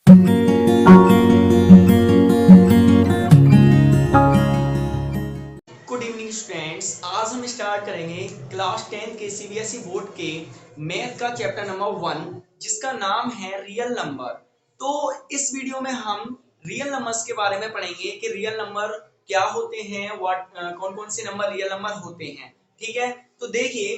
Good evening students, आज हम start करेंगे क्लास 10 के सीबीएसई बोर्ड के मैथ का चैप्टर नंबर 1 जिसका नाम है रियल नंबर। तो इस वीडियो में हम रियल नंबर्स के बारे में पढ़ेंगे कि रियल नंबर क्या होते हैं, कौन कौन से नंबर रियल नंबर होते हैं। ठीक है, तो देखिए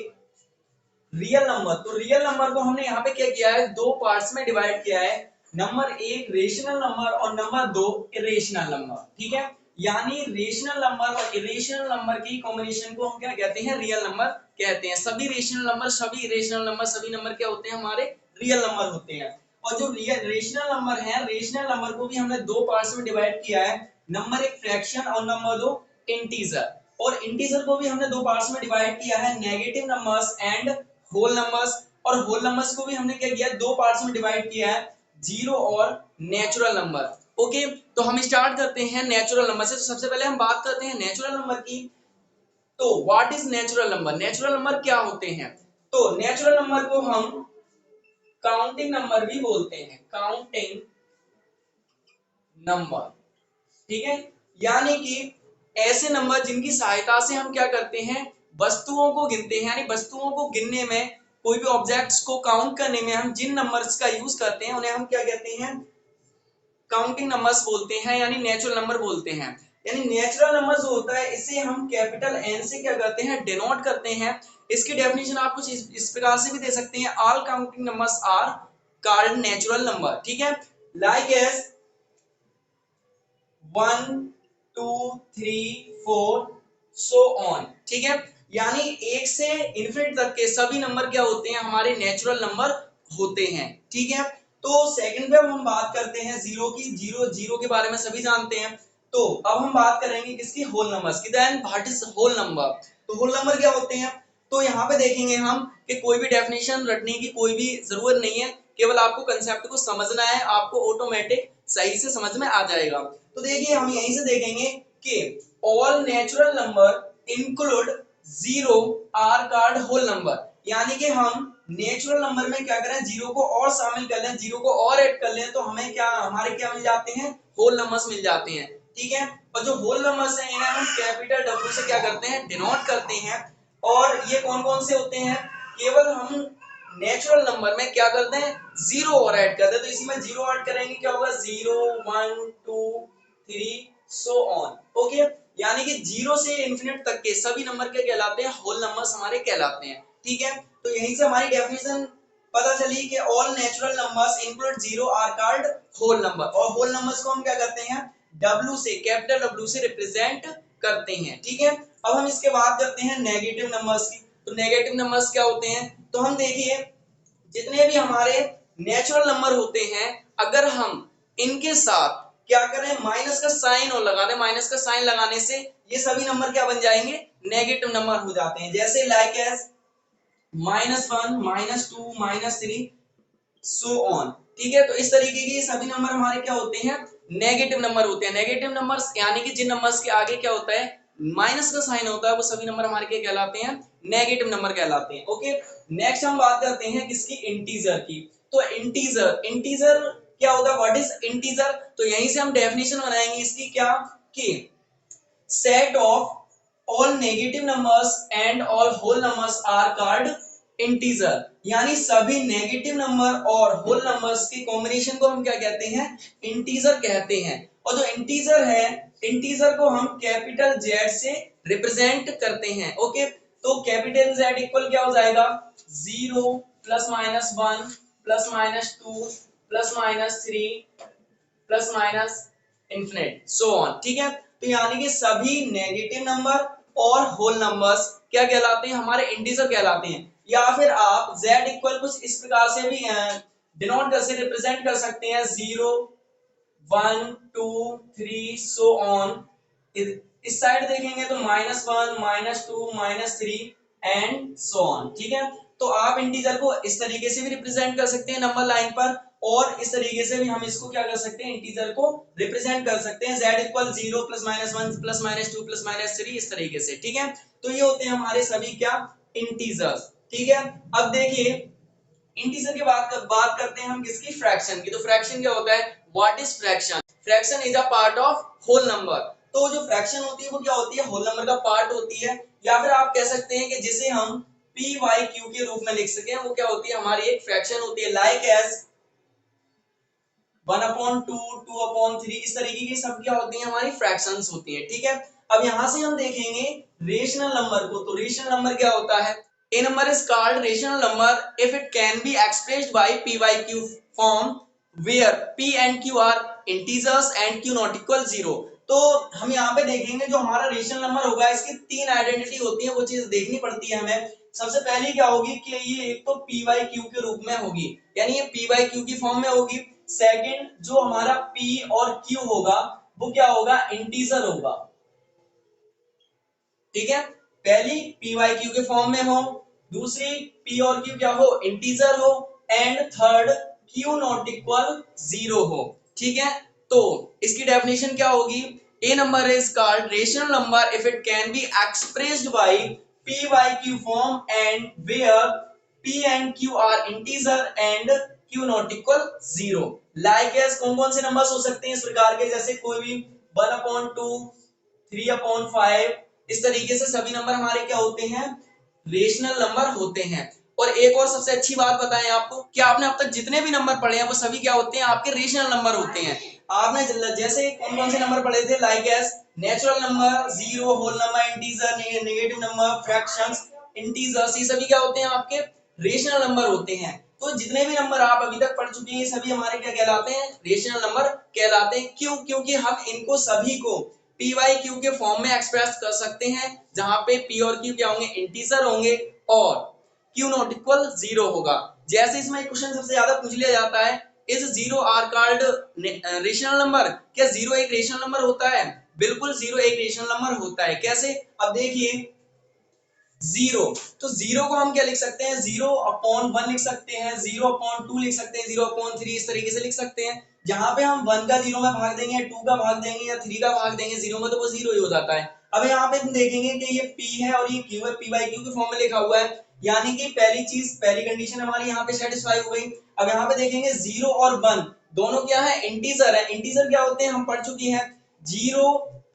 रियल नंबर को हमने यहाँ पे क्या किया है, दो पार्ट्स में डिवाइड किया है। नंबर एक रेशनल नंबर और नंबर दो इरेशनल नंबर। ठीक है, यानी रेशनल नंबर और इरेशनल नंबर की कॉम्बिनेशन को हम क्या कहते हैं, रियल नंबर कहते हैं। सभी रेशनल नंबर, सभी इरेशनल नंबर, सभी नंबर क्या होते हैं, हमारे रियल नंबर होते हैं। और जो रेशनल नंबर है, रेशनल नंबर को भी हमने दो पार्ट्स में डिवाइड किया है। नंबर एक फ्रैक्शन और नंबर दो इंटीजर। और इंटीजर को भी हमने दो पार्ट्स में डिवाइड किया है, negative numbers and whole numbers. और होल नंबर्स को भी हमने क्या किया, दो पार्ट्स में डिवाइड किया है, जीरो और नेचुरल नंबर। ओके, तो हम स्टार्ट करते हैं नेचुरल नंबर से। तो सबसे पहले हम बात करते हैं नेचुरल नंबर की। तो what is natural number, natural number क्या होते हैं? तो नेचुरल नंबर को हम काउंटिंग नंबर भी बोलते हैं, काउंटिंग नंबर। ठीक है, यानी कि ऐसे नंबर जिनकी सहायता से हम क्या करते हैं, वस्तुओं को गिनते हैं। यानी वस्तुओं को गिनने में, कोई भी ऑब्जेक्ट्स को काउंट करने में हम जिन नंबर्स का यूज करते हैं उन्हें हम क्या कहते हैं, काउंटिंग नंबर्स बोलते हैं, यानी नेचुरल नंबर बोलते हैं। यानी नेचुरल नंबर जो होता है इसे हम कैपिटल एन से क्या करते हैं, डिनोट करते हैं। इसकी डेफिनेशन आप कुछ इस प्रकार से भी दे सकते हैं, all counting numbers are called natural number. ठीक है, लाइक एज 1 2 3 4 सो ऑन। ठीक है, यानी एक से इन्फिनिट तक के सभी नंबर क्या होते हैं, हमारे नेचुरल नंबर होते हैं। ठीक है, तो सेकंड पे हम बात करते हैं जीरो की। जीरो जीरो के बारे में सभी जानते हैं। तो अब हम बात करेंगे किसकी, होल नंबर्स की। Then what is whole number, तो होल नंबर क्या होते हैं? तो यहाँ पे देखेंगे हम कि कोई भी डेफिनेशन रटने की कोई भी जरूरत नहीं है, केवल आपको कंसेप्ट को समझना है, आपको ऑटोमेटिक सही से समझ में आ जाएगा। तो देखिए हम यहीं से देखेंगे कि all natural number include zero are called whole number. यानी कि हम नेचुरल नंबर में क्या करें, जीरो को और शामिल कर लें, जीरो को और ऐड कर लें, तो हमें क्या, हमारे क्या मिल जाते हैं, होल नंबर्स मिल जाते हैं। ठीक है, और जो होल नंबर्स हैं इन्हें हम कैपिटल डब्ल्यू से क्या करते हैं, डिनोट करते हैं। और ये कौन कौन से होते हैं, केवल हम नेचुरल नंबर में क्या करते हैं, जीरो और ऐड करते हैं। तो इसी में जीरो ऐड करेंगे क्या होगा, 0 1 2 3 सो ऑन। ओके, यानी कि जीरो से इन्फिनिट तक के सभी नंबर क्या कहलाते हैं, होल नंबर्स हमारे कहलाते हैं। ठीक है, तो यहीं से हमारी डेफिनेशन पता चली कि all natural numbers include zero are called whole number. और होल नंबर्स को हम क्या करते हैं, डब्ल्यू से, कैपिटल डब्ल्यू से रिप्रेजेंट करते हैं। ठीक है, अब हम इसके बाद करते हैं नेगेटिव नंबर्स की। तो नेगेटिव नंबर्स क्या होते हैं, तो हम देखिए जितने भी हमारे नेचुरल नंबर होते हैं, अगर हम इनके साथ क्या करें, माइनस का साइन और लगा दें, माइनस का साइन लगाने से ये सभी नंबर क्या बन जाएंगे, नेगेटिव नंबर हो जाते हैं। जैसे लाइक एज -1 -2 -3 सो ऑन। ठीक है, तो इस तरीके के सभी नंबर हमारे क्या होते हैं, नेगेटिव नंबर होते हैं। नेगेटिव नंबर्स यानी कि जिन नंबर्स के आगे क्या होता है, माइनस का साइन होता है, वो सभी नंबर हमारे क्या कहलाते हैं, नेगेटिव नंबर कहलाते हैं। ओके, नेक्स्ट हम बात करते हैं किसकी, इंटीजर की। तो इंटीजर, इंटीजर क्या होता है, व्हाट इज इंटीजर? तो यहीं से हम डेफिनेशन बनाएंगे इसकी, क्या कि set of all negative numbers and all whole numbers are called integer। यानी सभी नेगेटिव नंबर और होल नंबर्स के कॉम्बिनेशन को हम क्या कहते हैं, इंटीजर कहते हैं। और जो इंटीजर है, इंटीजर को हम कैपिटल जेड से रिप्रेजेंट करते हैं। ओके, तो कैपिटल जेड इक्वल क्या हो जाएगा, 0 +-1 +-2 +-3 plus minus infinite so on. ठीक है, तो यानी कि सभी नेगेटिव नंबर और होल नंबर्स क्या कहलाते हैं, हमारे इंटीजर कहलाते हैं। या फिर आप z इक्वल कुछ इस प्रकार से भी डिनोट कर से रिप्रेजेंट कर सकते हैं, 0 1 2 3 सो ऑन। इस साइड देखेंगे तो -1 -2 -3 एंड सो ऑन। ठीक है, तो आप इंटीजर को इस तरीके से भी रिप्रेजेंट कर सकते हैं नंबर लाइन पर, और इस तरीके से भी हम इसको क्या कर सकते हैं, इंटीजर को रिप्रेजेंट कर सकते हैं, z इक्वल 0 +-1 +-2 +-3 इस तरीके से। ठीक है, तो ये होते हैं हमारे सभी क्या, इंटीजर्स। ठीक है, अब देखिए इंटीजर की बात करते हैं हम किसकी, फ्रैक्शन की। तो फ्रैक्शन क्या होता है, what is fraction, fraction is a part of whole number. तो जो फ्रैक्शन होती है वो क्या होती है, होल नंबर का पार्ट होती है, या फिर आप कह सकते हैं कि जिसे हम पी वाई क्यू के रूप में लिख सकें, वो क्या होती है, हमारी एक फ्रैक्शन होती है, लाइक एज 1/2, 2/3, इस तरीके की सब क्या होती है, हमारी फ्रैक्शंस होती हैं, ठीक है। अब यहां से हम देखेंगे रेशनल नंबर को। तो रेशनल नंबर क्या होता है, a number is called rational number if it can be expressed by p by q form where p and q are integers and q not equal 0। तो हम यहाँ पे देखेंगे जो हमारा रेशनल नंबर होगा, इसकी तीन आइडेंटिटी होती है, वो चीज देखनी पड़ती है हमें। सबसे पहली क्या होगी कि ये एक तो p by q के रूप में होगी, यानी ये p by q की फॉर्म में होगी। सेकंड, जो हमारा p और q होगा वो क्या होगा, इंटीजर होगा, ठीक है। पहली p by q के फॉर्म में हो, दूसरी p और q क्या हो, इंटीजर हो, and third q not equal 0 हो, ठीक है। तो इसकी डेफिनेशन क्या होगी, a number is called rational number if it can be expressed by p by q form and where p and q are integer and q not equal 0। Like as कौन कौन से नंबर्स हो सकते हैं इस प्रकार के, जैसे कोई भी 1/2, 3/5, इस तरीके से सभी नंबर हमारे क्या होते हैं, रेशनल नंबर होते हैं। और एक और सबसे अच्छी बात बताएं आपको कि आपने अब तक जितने भी नंबर पढ़े हैं वो सभी क्या होते हैं, आपके रेशनल नंबर होते हैं। आपने जैसे कौन कौन से नंबर पढ़े थे, like as natural number, zero, whole number, integer, negative number, fractions, integers, ये सभी क्या होते हैं, आपके रेशनल नंबर होते हैं। तो जितने भी नंबर आप अभी तक पढ़ चुके हैं सभी हमारे क्या कहलाते हैं, रेशनल नंबर कहलाते हैं। क्यों, क्योंकि हम इनको सभी को पी वाई क्यू के फॉर्म में एक्सप्रेस कर सकते हैं, जहां पे पी और क्यू क्या होंगे, इंटीजर होंगे, और क्यू नॉट इक्वल 0 होगा। जैसे इसमें एक क्वेश्चन सबसे ज्यादा पूछ लिया जाता है, is 0 are called rational number, क्या 0 एक रेशनल नंबर होता है, बिल्कुल 0 एक रेशनल नंबर होता है। कैसे, अब देखिए जीरो, तो जीरो को हम क्या लिख सकते हैं, 0/1 लिख सकते हैं, 0/2 लिख सकते हैं, 0/3, इस तरीके से लिख सकते हैं। जहां पे हम 1 का 0 में भाग देंगे, 2 का भाग देंगे या 3 का भाग देंगे 0 में, तो वो 0 ही हो जाता है। अब यहाँ पे हम देखेंगे कि ये p है और ये q है, p by q के फॉर्म में लिखा हुआ है, यानी कि पहली चीज, पहली कंडीशन हमारी यहाँ पे सेटिस्फाई हो गई। अब यहाँ पे देखेंगे 0 और 1 दोनों क्या है, इंटीजर है। इंटीजर क्या होते हैं, हम पढ़ चुके हैं, 0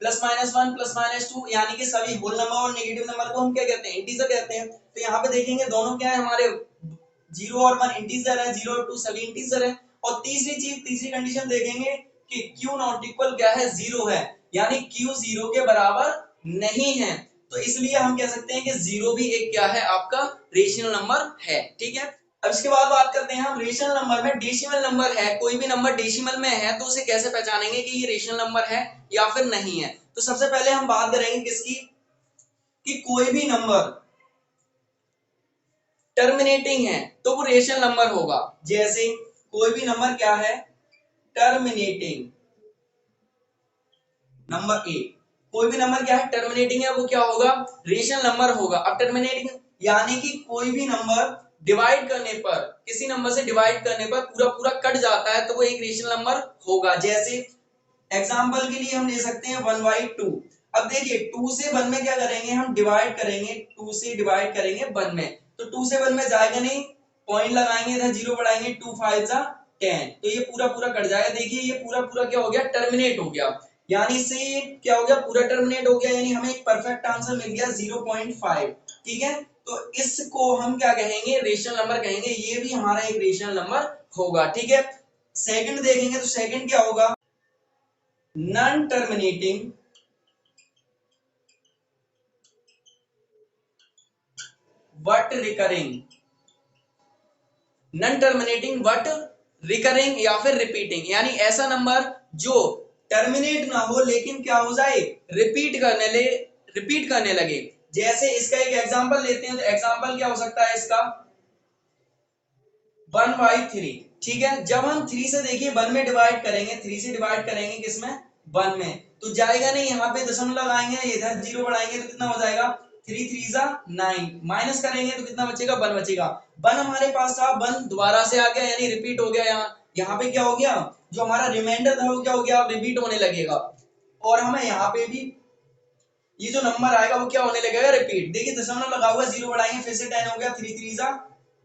+-1 +-2, यानी कि सभी होल नंबर और नेगेटिव नंबर को हम क्या कहते हैं, इंटीजर कहते हैं। तो यहाँ पे देखेंगे दोनों क्या है हमारे, 0 और 1 इंटीजर है, 0 और 2 सभी इंटीजर है। और तीसरी चीज, तीसरी कंडीशन देखेंगे कि q नॉट इक्वल क्या है, 0 है, यानी q 0 के बराबर नहीं है। तो इसलिए हम कह सकते हैं कि 0 भी एक क्या है, आपका रेशनल नंबर है, ठीक है। अब इसके बाद बात करते हैं हम रेशनल नंबर में, डेसिमल नंबर है, कोई भी नंबर डेसिमल में है तो उसे कैसे पहचानेंगे कि ये रेशनल नंबर है या फिर नहीं है। तो सबसे पहले हम बात करेंगे किसकी, कि कोई भी नंबर टर्मिनेटिंग है तो वो रेशनल नंबर होगा। जैसे कोई भी नंबर क्या है, टर्मिनेटिंग, नंबर ए, कोई भी नंबर क्या है, टर्मिनेटिंग है, वो क्या होगा, रेशनल नंबर होगा। अब टर्मिनेटिंग यानी कि कोई भी नंबर डिवाइड करने पर, किसी नंबर से डिवाइड करने पर पूरा पूरा कट जाता है तो वो एक रेशनल नंबर होगा। जैसे एग्जांपल के लिए हम ले सकते हैं 1/2। अब देखिए 2 से 1 में क्या करेंगे, हम डिवाइड करेंगे, 2 से डिवाइड करेंगे 1 में, तो 2 से 1 में जाएगा नहीं, पॉइंट लगाएंगे, इधर 0 बढ़ाएंगे, 2 5 जा 10, तो ये पूरा पूरा कट जाएगा। देखिए ये पूरा पूरा क्या हो गया, टर्मिनेट हो गया, यानी इससे ये क्या हो गया, पूरा टर्मिनेट हो गया, यानी हमें एक परफेक्ट आंसर मिल गया 0.5, ठीक है। तो इसको हम क्या कहेंगे, रेशनल नंबर कहेंगे, ये भी हमारा एक रेशनल नंबर होगा, ठीक है। सेकंड देखेंगे तो सेकंड क्या होगा, non terminating but recurring, non terminating but recurring या फिर रिपीटिंग, यानी ऐसा नंबर जो टर्मिनेट ना हो लेकिन क्या हो जाए, रिपीट करने लगे। जैसे इसका एक एग्जांपल लेते हैं, तो एग्जांपल क्या हो सकता है इसका, 1/3, ठीक है। जब हम 3 से देखिए 1 में डिवाइड करेंगे, 3 से डिवाइड करेंगे किसमें, 1 में, तो जाएगा नहीं, यहाँ पे दशमलव लगाएंगे, इधर 0 बढ़ाएंगे तो कितना हो जाएगा, 3 3 जा 9, माइनस करेंगे तो कितना बचेगा, 1 बचेगा। 1 हमारे पास था, 1 दोबारा से आ गया, यानी रिपीट हो गया। यहाँ पे क्या हो गया, जो हमारा रिमाइंडर था वो क्या हो गया, रिपीट होने लगेगा। और हमें यहाँ पे भी ये जो नंबर आएगा वो क्या होने लगेगा, रिपीट। देखिए दशमलव लगा हुआ, 0 बढ़ाएंगे फिर से 10 हो गया, 3 3 जा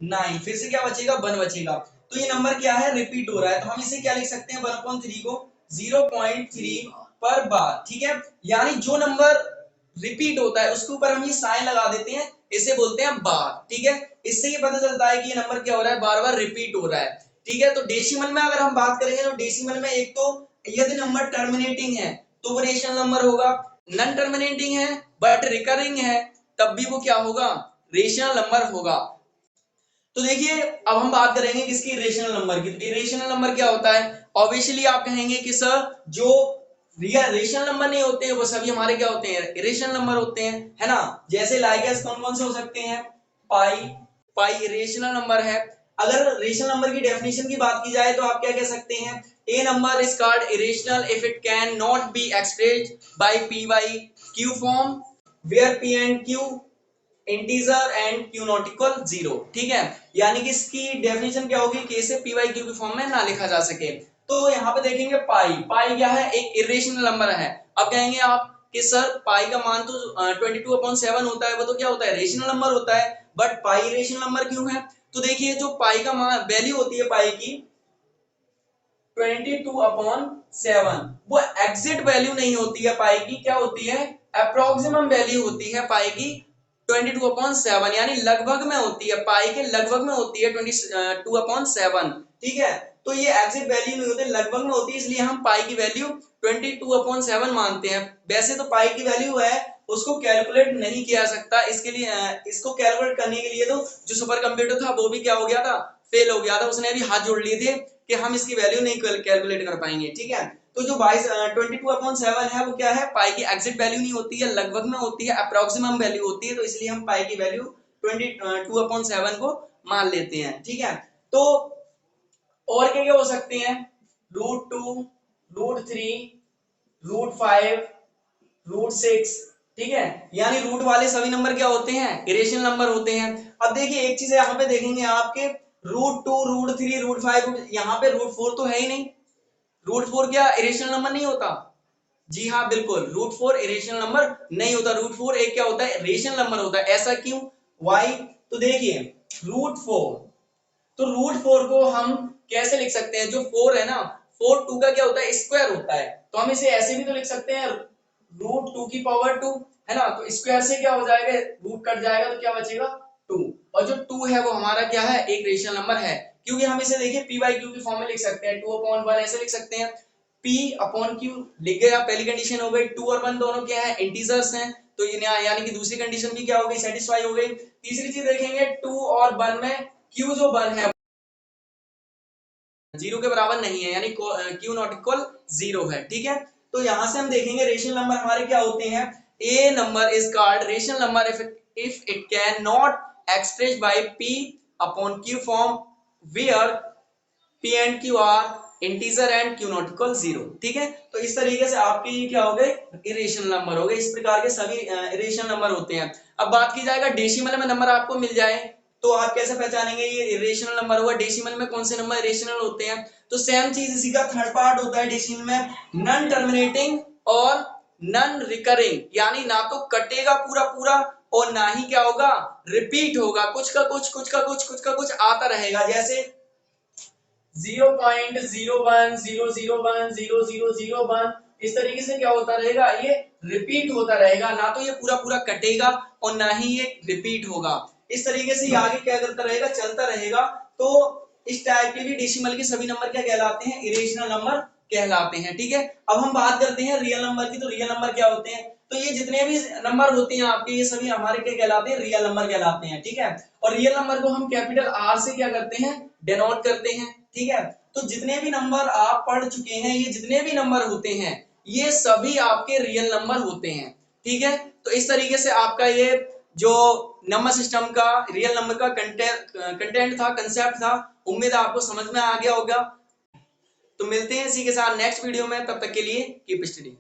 9, फिर से क्या बचेगा 1 बचेगा। तो ये नंबर क्या है, रिपीट हो रहा है, तो हम इसे क्या लिख सकते हैं 1/3 को 0.3 पर बार, ठीक है। यानी जो नंबर रिपीट होता है उसके ऊपर हम ये साइन लगा देते हैं, इसे बोलते हैं बार, ठीक है। इससे ये पता चलता है कि ये नंबर क्या हो रहा है, बार बार रिपीट हो रहा है, ठीक है। तो डेसिमल में अगर हम बात करेंगे तो डेसिमल में एक तो यदि नंबर टर्मिनेटिंग है तो वो रेशनल नंबर होगा, नॉन टर्मिनेटिंग है बट रिकरिंग है तब भी वो क्या होगा, रेशनल नंबर होगा। तो देखिए अब हम बात करेंगे किसकी, इरेशनल नंबर की। तो इरेशनल नंबर क्या होता है, ऑब्वियसली आप कहेंगे कि सर जो रियल रेशनल नंबर नहीं होते हैं वो सभी हमारे क्या होते हैं, इरेशनल नंबर होते हैं, है ना। जैसे लाइक कौन कौन से हो सकते हैं, पाई, पाई इरेशनल नंबर है। अगर रेशनल नंबर की डेफिनेशन की बात की जाए तो आप क्या कह सकते हैं, a number is called irrational if it can not be expressed by P by Q form where P and Q integer and Q not equal 0, ठीक है। यानी कि इसकी डेफिनेशन क्या होगी, के से पी बाई क्यू की फॉर्म में ना लिखा जा सके। तो यहाँ पे देखेंगे पाई, पाई क्या है, एक इरेशनल नंबर है। अब कहेंगे आप कि सर पाई का मान तो 22/7 होता है, वो तो क्या होता है, रेशनल नंबर होता है, बट पाई रेशनल नंबर क्यों है। तो देखिए जो पाई का मान वैल्यू होती है पाई की 22/7, वो एग्जैक्ट वैल्यू नहीं होती है पाई की, क्या होती है, अप्रोक्सिमम वैल्यू होती है पाई की 22/7, यानी लगभग में होती है, पाई के लगभग में होती है 22/7, ठीक है। तो ये एग्जैक्ट वैल्यू नहीं होती, लगभग में होती है, इसलिए हम पाई की वैल्यू 22/7 मानते हैं। वैसे तो पाई की वैल्यू है उसको कैलकुलेट नहीं किया जा सकता, इसके लिए इसको कैलकुलेट करने के लिए तो जो सुपर कंप्यूटर था वो भी क्या हो गया था, फेल हो गया था, उसने भी हाथ जोड़ लिए थे कि हम इसकी वैल्यू नहीं कैलकुलेट कर पाएंगे, ठीक है। तो जो 22/7 है वो क्या है, पाई की एग्जैक्ट वैल्यू नहीं होती है, लगभग में होती है, अप्रोक्सिमम वैल्यू होती है, तो इसलिए हम पाई की वैल्यू 22/7 को मान लेते हैं, ठीक है। तो और क्या क्या हो सकते हैं, √2, √3, √5, √6, ठीक है। यानी रूट वाले सभी नंबर क्या होते हैं, इरेशनल नंबर होते हैं। अब देखिए एक चीज यहाँ पे देखेंगे आपके √2, √3, √5, यहाँ पे √4 तो है ही नहीं, √4 क्या इरेशनल नंबर नहीं होता, जी हाँ बिल्कुल, √4 इरेशनल नंबर नहीं होता, √4 एक क्या होता है, रेशनल नंबर होता है। ऐसा क्यों, वाई, तो देखिए √4, तो √4 को हम कैसे लिख सकते हैं, जो 4 है ना, 4 2 का क्या होता है, स्क्वायर होता है, तो हम इसे ऐसे भी तो लिख सकते हैं √2 है ना। तो स्क्वायर से क्या हो जाएगा, रूट कट जाएगा तो क्या बचेगा 2, और जो 2 है वो हमारा क्या है, एक रेशनल नंबर है, क्योंकि हम इसे देखिए पी बाई क्यू की फॉर्म में लिख सकते हैं, 2/1 ऐसे लिख सकते हैं, पी अपॉन क्यू लिख गया, पहली कंडीशन हो गई, 2 और 1 दोनों क्या है, इंटीजर्स हैं, तो ये यानी कि दूसरी कंडीशन भी क्या हो गई, सेटिस्फाई हो गई। तीसरी चीज देखेंगे 2 और 1 में क्यू जो 1 है 0 के बराबर नहीं है, यानी क्यू नॉट इक्वल 0 है, ठीक है। तो यहां से हम देखेंगे रेशनल नंबर हमारे क्या होते हैं, a number is called rational number if it can not express by P upon Q form where P and Q are integer and Q not equal 0, ठीक है। तो इस तरीके से आपके ये क्या हो गए, इरेशनल नंबर हो गए, इस प्रकार के सभी इरेशनल नंबर होते हैं। अब बात की जाएगा डेसिमल में नंबर आपको मिल जाए तो आप कैसे पहचानेंगे ये इरेशनल नंबर हुआ, डेसिमल में कौन से नंबर इरेशनल होते हैं। तो सेम चीज इसी का थर्ड पार्ट होता है डेसिमल में, नॉन टर्मिनेटिंग और नॉन रिकरिंग, यानी ना तो कटेगा पूरा पूरा और ना ही क्या होगा, रिपीट होगा, कुछ का कुछ, कुछ का कुछ, कुछ का कुछ आता रहेगा, जैसे 0.0100100001, इस तरीके से क्या होता रहेगा, ये रिपीट होता रहेगा, ना तो ये पूरा पूरा कटेगा और ना ही ये रिपीट होगा। इस तरीके से ये आगे क्या करता रहेगा, चलता रहेगा। तो इस टाइप के भी डेसिमल के सभी नंबर क्या कहलाते हैं, इरेशनल नंबर कहलाते हैं, ठीक है। अब हम बात करते हैं रियल नंबर की। तो रियल नंबर क्या होते हैं, तो ये जितने भी नंबर होते हैं आपके, ये सभी हमारे क्या कहलाते हैं, रियल नंबर कहलाते हैं, ठीक है। और रियल नंबर को हम कैपिटल आर से क्या करते हैं, डिनोट करते हैं, ठीक है। तो जितने भी नंबर आप पढ़ चुके हैं, ये जितने भी नंबर होते हैं ये सभी आपके रियल नंबर होते हैं, ठीक है। तो इस तरीके से आपका ये जो नंबर सिस्टम का रियल नंबर का कंटेंट था, कंसेप्ट था, उम्मीद है आपको समझ में आ गया होगा। तो मिलते हैं इसी के साथ नेक्स्ट वीडियो में, तब तक के लिए कीप स्टडी।